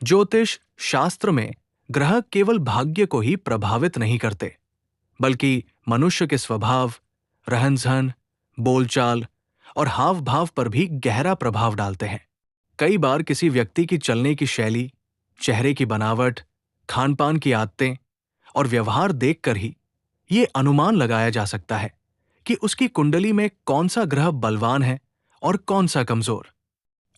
ज्योतिष शास्त्र में ग्रह केवल भाग्य को ही प्रभावित नहीं करते, बल्कि मनुष्य के स्वभाव, रहन-सहन, बोलचाल और हाव-भाव पर भी गहरा प्रभाव डालते हैं। कई बार किसी व्यक्ति की चलने की शैली, चेहरे की बनावट, खान-पान की आदतें और व्यवहार देखकर ही ये अनुमान लगाया जा सकता है कि उसकी कुंडली में कौन सा ग्रह बलवान है और कौन सा कमजोर।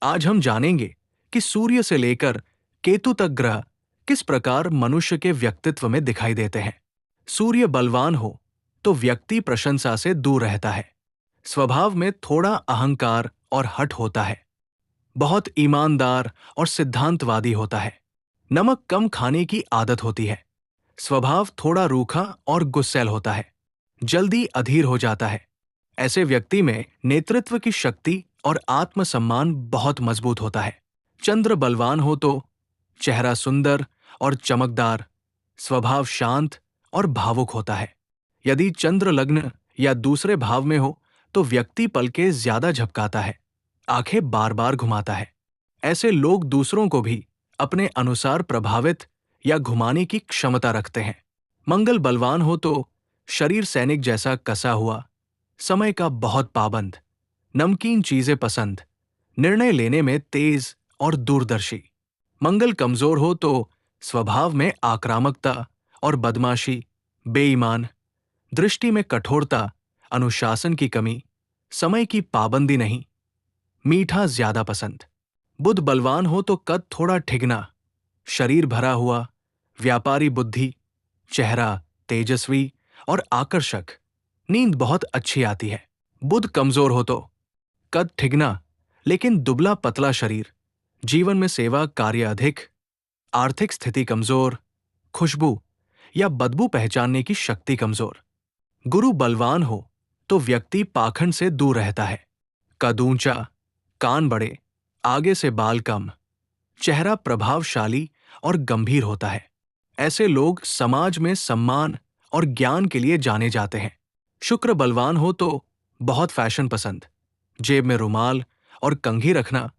आज हम जानेंगे कि सूर्य से लेकर केतु तक ग्रह किस प्रकार मनुष्य के व्यक्तित्व में दिखाई देते हैं। सूर्य बलवान हो तो व्यक्ति प्रशंसा से दूर रहता है, स्वभाव में थोड़ा अहंकार और हठ होता है, बहुत ईमानदार और सिद्धांतवादी होता है, नमक कम खाने की आदत होती है, स्वभाव थोड़ा रूखा और गुस्सैल होता है, जल्दी अधीर हो जाता है। ऐसे व्यक्ति में नेतृत्व की शक्ति और आत्मसम्मान बहुत मजबूत होता है। चंद्र बलवान हो तो चेहरा सुंदर और चमकदार, स्वभाव शांत और भावुक होता है। यदि चंद्र लग्न या दूसरे भाव में हो तो व्यक्ति पलके ज्यादा झपकाता है, आंखें बार बार घुमाता है। ऐसे लोग दूसरों को भी अपने अनुसार प्रभावित या घुमाने की क्षमता रखते हैं। मंगल बलवान हो तो शरीर सैनिक जैसा कसा हुआ, समय का बहुत पाबंद, नमकीन चीजें पसंद, निर्णय लेने में तेज और दूरदर्शी। मंगल कमजोर हो तो स्वभाव में आक्रामकता और बदमाशी, बेईमान, दृष्टि में कठोरता, अनुशासन की कमी, समय की पाबंदी नहीं, मीठा ज्यादा पसंद। बुध बलवान हो तो कद थोड़ा ठिगना, शरीर भरा हुआ, व्यापारी बुद्धि, चेहरा तेजस्वी और आकर्षक, नींद बहुत अच्छी आती है। बुध कमजोर हो तो कद ठिगना लेकिन दुबला पतला शरीर, जीवन में सेवा कार्य अधिक, आर्थिक स्थिति कमजोर, खुशबू या बदबू पहचानने की शक्ति कमजोर। गुरु बलवान हो तो व्यक्ति पाखंड से दूर रहता है, कद ऊंचा, कान बड़े, आगे से बाल कम, चेहरा प्रभावशाली और गंभीर होता है। ऐसे लोग समाज में सम्मान और ज्ञान के लिए जाने जाते हैं। शुक्र बलवान हो तो बहुत फैशन पसंद, जेब में रुमाल और कंघी रखना,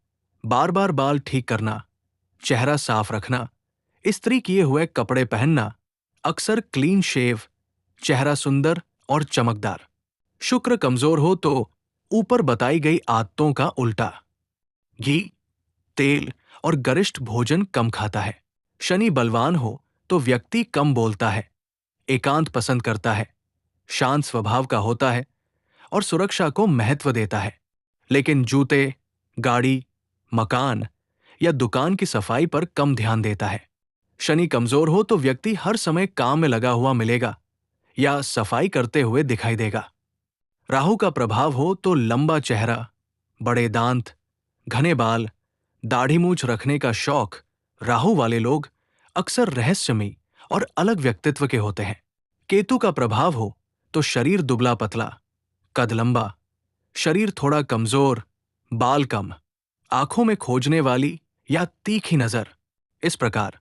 बार बार बाल ठीक करना, चेहरा साफ रखना, इस्त्री किए हुए कपड़े पहनना, अक्सर क्लीन शेव, चेहरा सुंदर और चमकदार। शुक्र कमजोर हो तो ऊपर बताई गई आदतों का उल्टा, घी, तेल और गरिष्ठ भोजन कम खाता है। शनि बलवान हो तो व्यक्ति कम बोलता है, एकांत पसंद करता है, शांत स्वभाव का होता है और सुरक्षा को महत्व देता है, लेकिन जूते, गाड़ी, मकान या दुकान की सफाई पर कम ध्यान देता है। शनि कमजोर हो तो व्यक्ति हर समय काम में लगा हुआ मिलेगा या सफाई करते हुए दिखाई देगा। राहु का प्रभाव हो तो लंबा चेहरा, बड़े दांत, घने बाल, दाढ़ी मूंछ रखने का शौक राहु वाले लोग अक्सर रहस्यमयी और अलग व्यक्तित्व के होते हैं। केतु का प्रभाव हो तो शरीर दुबला पतला, कद लंबा, शरीर थोड़ा कमजोर, बाल कम, आंखों में खोजने वाली या तीखी नजर। इस प्रकार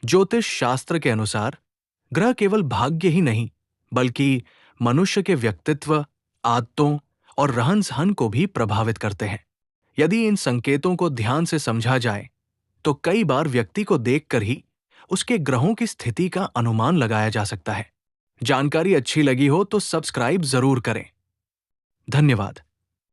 ज्योतिष शास्त्र के अनुसार ग्रह केवल भाग्य ही नहीं, बल्कि मनुष्य के व्यक्तित्व, आदतों और रहन-सहन को भी प्रभावित करते हैं। यदि इन संकेतों को ध्यान से समझा जाए तो कई बार व्यक्ति को देखकर ही उसके ग्रहों की स्थिति का अनुमान लगाया जा सकता है। जानकारी अच्छी लगी हो तो सब्सक्राइब जरूर करें। धन्यवाद।